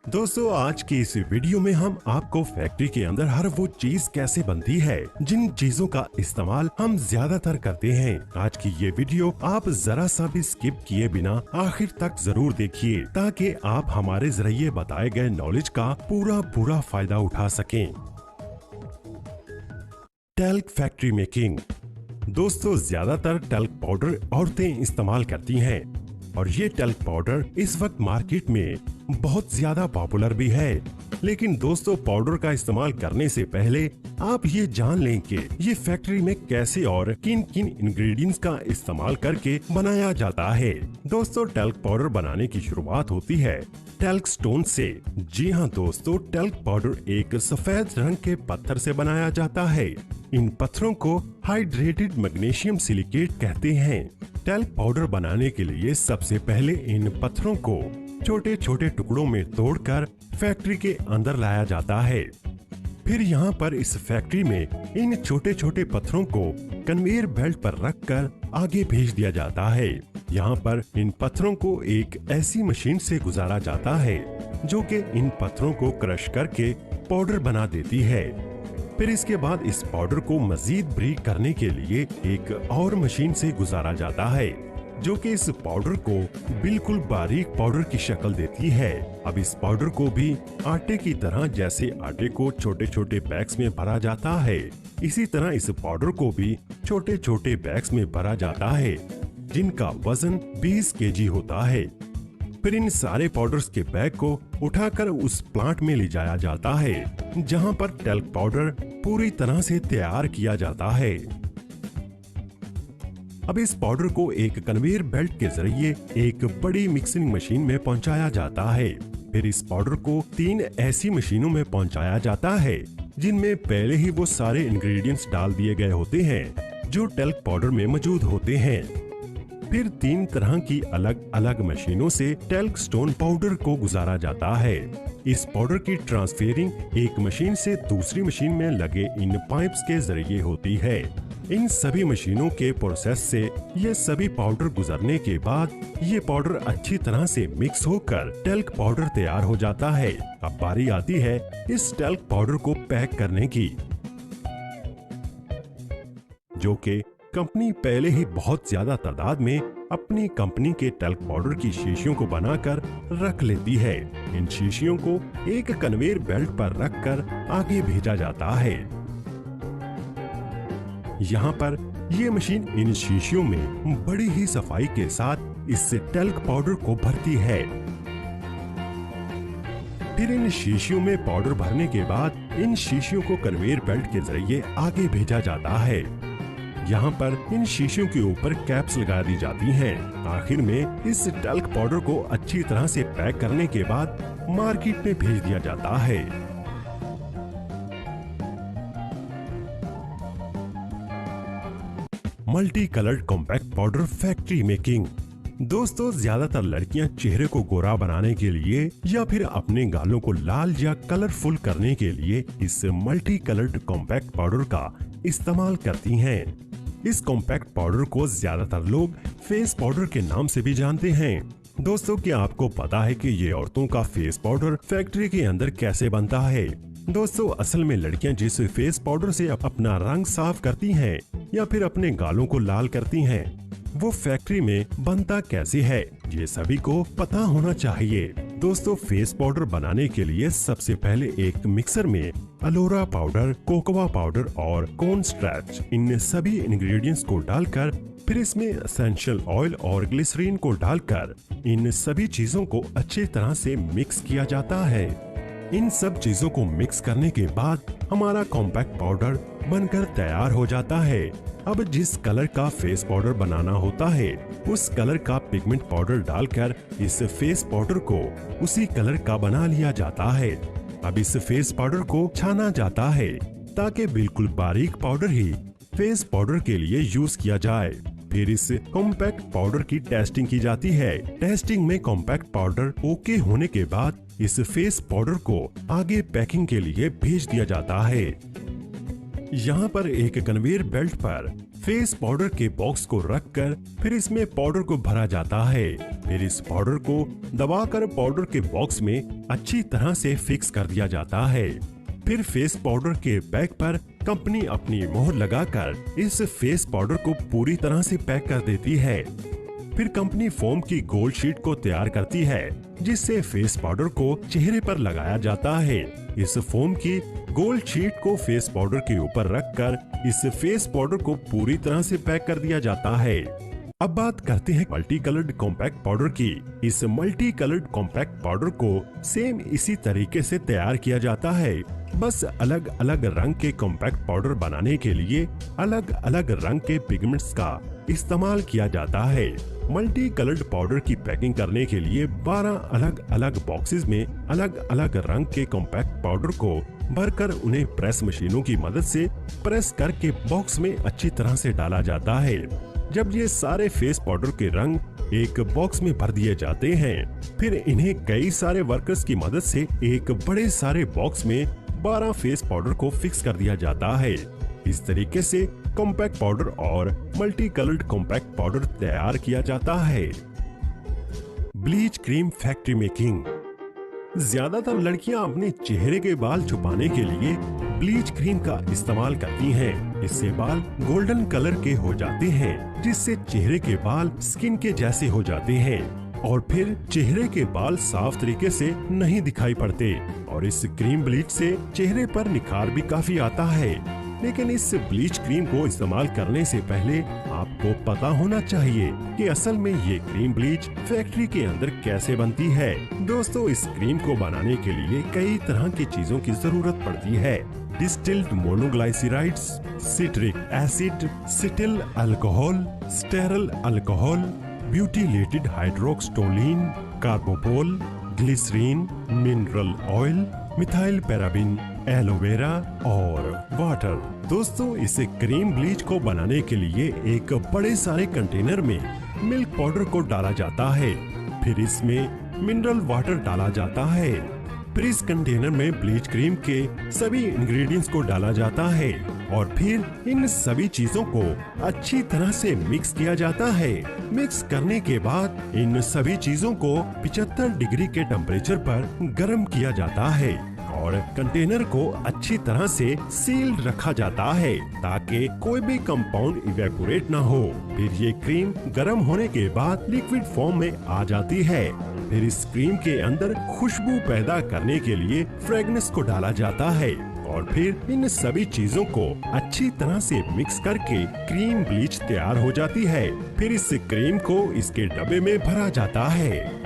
दोस्तों आज की इस वीडियो में हम आपको फैक्ट्री के अंदर हर वो चीज कैसे बनती है जिन चीजों का इस्तेमाल हम ज्यादातर करते हैं। आज की ये वीडियो आप जरा सा भी स्किप किए बिना आखिर तक जरूर देखिए ताकि आप हमारे जरिए बताए गए नॉलेज का पूरा फायदा उठा सकें। Talc factory making. दोस्तों ज्यादातर टैल्क पाउडर औरतें इस्तेमाल करती हैं और ये टैल्क पाउडर इस वक्त मार्केट में बहुत ज्यादा पॉपुलर भी है। लेकिन दोस्तों पाउडर का इस्तेमाल करने से पहले आप ये जान लें कि ये फैक्ट्री में कैसे और किन किन इंग्रेडिएंट्स का इस्तेमाल करके बनाया जाता है। दोस्तों टैल्क पाउडर बनाने की शुरुआत होती है टैल्क स्टोन से। जी हाँ दोस्तों, टैल्क पाउडर एक सफेद रंग के पत्थर से बनाया जाता है। इन पत्थरों को हाइड्रेटेड मैग्नीशियम सिलिकेट कहते हैं। टैल्क पाउडर बनाने के लिए सबसे पहले इन पत्थरों को छोटे छोटे टुकड़ों में तोड़कर फैक्ट्री के अंदर लाया जाता है। फिर यहाँ पर इस फैक्ट्री में इन छोटे छोटे पत्थरों को कन्वेयर बेल्ट पर रखकर आगे भेज दिया जाता है। यहाँ पर इन पत्थरों को एक ऐसी मशीन से गुजारा जाता है जो कि इन पत्थरों को क्रश करके पाउडर बना देती है। फिर इसके बाद इस पाउडर को मजीद ब्रीक करने के लिए एक और मशीन से गुजारा जाता है जो कि इस पाउडर को बिल्कुल बारीक पाउडर की शक्ल देती है। अब इस पाउडर को भी आटे की तरह, जैसे आटे को छोटे छोटे बैग्स में भरा जाता है, इसी तरह इस पाउडर को भी छोटे छोटे बैग्स में भरा जाता है जिनका वजन 20 केजी होता है। फिर इन सारे पाउडर्स के बैग को उठाकर उस प्लांट में ले जाया जाता है जहां पर टैल्क पाउडर पूरी तरह से तैयार किया जाता है। अब इस पाउडर को एक कन्वेयर बेल्ट के जरिए एक बड़ी मिक्सिंग मशीन में पहुंचाया जाता है। फिर इस पाउडर को 3 ऐसी मशीनों में पहुंचाया जाता है जिनमें पहले ही वो सारे इंग्रेडिएंट्स डाल दिए गए होते हैं जो टैल्क पाउडर में मौजूद होते हैं। फिर 3 तरह की अलग अलग मशीनों से टैल्क स्टोन पाउडर को गुजारा जाता है। इस पाउडर की ट्रांसफेरिंग एक मशीन से दूसरी मशीन में लगे इन पाइप्स के जरिए होती है। इन सभी मशीनों के प्रोसेस से ये सभी पाउडर गुजरने के बाद ये पाउडर अच्छी तरह से मिक्स होकर टैल्क पाउडर तैयार हो जाता है। अब बारी आती है इस टैल्क पाउडर को पैक करने की, जो कि कंपनी पहले ही बहुत ज्यादा तादाद में अपनी कंपनी के टैल्क पाउडर की शीशियों को बनाकर रख लेती है। इन शीशियों को एक कन्वेयर बेल्ट पर रखकर आगे भेजा जाता है। यहाँ पर ये मशीन इन शीशियों में बड़ी ही सफाई के साथ इस टैल्क पाउडर को भरती है। फिर इन शीशियों में पाउडर भरने के बाद इन शीशियों को कन्वेयर बेल्ट के जरिए आगे भेजा जाता है। यहाँ पर इन शीशियों के ऊपर कैप्स लगा दी जाती हैं। आखिर में इस टैल्क पाउडर को अच्छी तरह से पैक करने के बाद मार्केट में भेज दिया जाता है। Multi coloured compact powder factory making. दोस्तों ज्यादातर लड़कियां चेहरे को गोरा बनाने के लिए या फिर अपने गालों को लाल या कलरफुल करने के लिए इस मल्टी कलर्ड कॉम्पैक्ट पाउडर का इस्तेमाल करती हैं। इस कॉम्पैक्ट पाउडर को ज्यादातर लोग फेस पाउडर के नाम से भी जानते हैं। दोस्तों क्या आपको पता है कि ये औरतों का फेस पाउडर फैक्ट्री के अंदर कैसे बनता है? दोस्तों असल में लड़कियां जिस फेस पाउडर से अपना रंग साफ करती हैं या फिर अपने गालों को लाल करती हैं, वो फैक्ट्री में बनता कैसे है ये सभी को पता होना चाहिए। दोस्तों फेस पाउडर बनाने के लिए सबसे पहले एक मिक्सर में अलोरा पाउडर, कोकोआ पाउडर और कॉर्न स्टार्च, इन सभी इंग्रेडिएंट्स को डालकर फिर इसमें एसेंशियल ऑयल और ग्लिसरीन को डालकर इन सभी चीजों को अच्छी तरह से मिक्स किया जाता है। इन सब चीजों को मिक्स करने के बाद हमारा कॉम्पैक्ट पाउडर बनकर तैयार हो जाता है। अब जिस कलर का फेस पाउडर बनाना होता है उस कलर का पिगमेंट पाउडर डालकर इस फेस पाउडर को उसी कलर का बना लिया जाता है। अब इस फेस पाउडर को छाना जाता है ताकि बिल्कुल बारीक पाउडर ही फेस पाउडर के लिए यूज किया जाए। फिर इस कॉम्पैक्ट पाउडर की टेस्टिंग की जाती है। टेस्टिंग में कॉम्पैक्ट पाउडर ओके होने के बाद इस फेस पाउडर को आगे पैकिंग के लिए भेज दिया जाता है। यहाँ पर एक कन्वेयर बेल्ट पर फेस पाउडर के बॉक्स को रखकर फिर इसमें पाउडर को भरा जाता है। फिर इस पाउडर को दबाकर पाउडर के बॉक्स में अच्छी तरह से फिक्स कर दिया जाता है। फिर फेस पाउडर के पैक पर कंपनी अपनी मोहर लगाकर इस फेस पाउडर को पूरी तरह से पैक कर देती है। फिर कंपनी फोम की गोल्ड शीट को तैयार करती है, जिससे फेस पाउडर को चेहरे पर लगाया जाता है। इस फोम की गोल्ड शीट को फेस पाउडर के ऊपर रखकर इस फेस पाउडर को पूरी तरह से पैक कर दिया जाता है। अब बात करते हैं मल्टी कलर्ड कॉम्पैक्ट पाउडर की। इस मल्टी कलर्ड कॉम्पैक्ट पाउडर को सेम इसी तरीके से तैयार किया जाता है, बस अलग अलग रंग के कॉम्पैक्ट पाउडर बनाने के लिए अलग अलग रंग के पिगमेंट्स का इस्तेमाल किया जाता है। मल्टी कलर्ड पाउडर की पैकिंग करने के लिए 12 अलग अलग बॉक्सेस में अलग अलग रंग के कॉम्पैक्ट पाउडर को भरकर उन्हें प्रेस मशीनों की मदद से प्रेस करके बॉक्स में अच्छी तरह से डाला जाता है। जब ये सारे फेस पाउडर के रंग एक बॉक्स में भर दिए जाते हैं, फिर इन्हें कई सारे वर्कर्स की मदद से एक बड़े सारे बॉक्स में 12 फेस पाउडर को फिक्स कर दिया जाता है। इस तरीके से कॉम्पैक्ट पाउडर और मल्टी कलर्ड कॉम्पैक्ट पाउडर तैयार किया जाता है। Bleach cream factory making. ज्यादातर लड़कियां अपने चेहरे के बाल छुपाने के लिए ब्लीच क्रीम का इस्तेमाल करती हैं। इससे बाल गोल्डन कलर के हो जाते हैं, जिससे चेहरे के बाल स्किन के जैसे हो जाते हैं और फिर चेहरे के बाल साफ तरीके से नहीं दिखाई पड़ते। और इस क्रीम ब्लीच से चेहरे पर निखार भी काफी आता है। लेकिन इस ब्लीच क्रीम को इस्तेमाल करने से पहले आपको पता होना चाहिए कि असल में ये क्रीम ब्लीच फैक्ट्री के अंदर कैसे बनती है। दोस्तों, इस क्रीम को बनाने के लिए कई तरह की चीजों की जरूरत पड़ती है। Distilled monoglycerides, citric acid, cetyl alcohol, stearyl alcohol, butylated hydroxytoluene, carbopol, glycerin, mineral oil, methyl paraben, aloe vera और वाटर। दोस्तों, इस क्रीम ब्लीच को बनाने के लिए एक बड़े सारे कंटेनर में मिल्क पाउडर को डाला जाता है। फिर इसमें मिनरल वाटर डाला जाता है। फिर इस कंटेनर में ब्लीच क्रीम के सभी इंग्रेडिएंट्स को डाला जाता है और फिर इन सभी चीजों को अच्छी तरह से मिक्स किया जाता है। मिक्स करने के बाद इन सभी चीजों को 75 डिग्री के टेम्परेचर पर गर्म किया जाता है और कंटेनर को अच्छी तरह से सील रखा जाता है ताकि कोई भी कंपाउंड इवेपोरेट ना हो। फिर ये क्रीम गर्म होने के बाद लिक्विड फॉर्म में आ जाती है। फिर इस क्रीम के अंदर खुशबू पैदा करने के लिए फ्रेगनेंस को डाला जाता है और फिर इन सभी चीजों को अच्छी तरह से मिक्स करके क्रीम ब्लीच तैयार हो जाती है। फिर इस क्रीम को इसके डब्बे में भरा जाता है।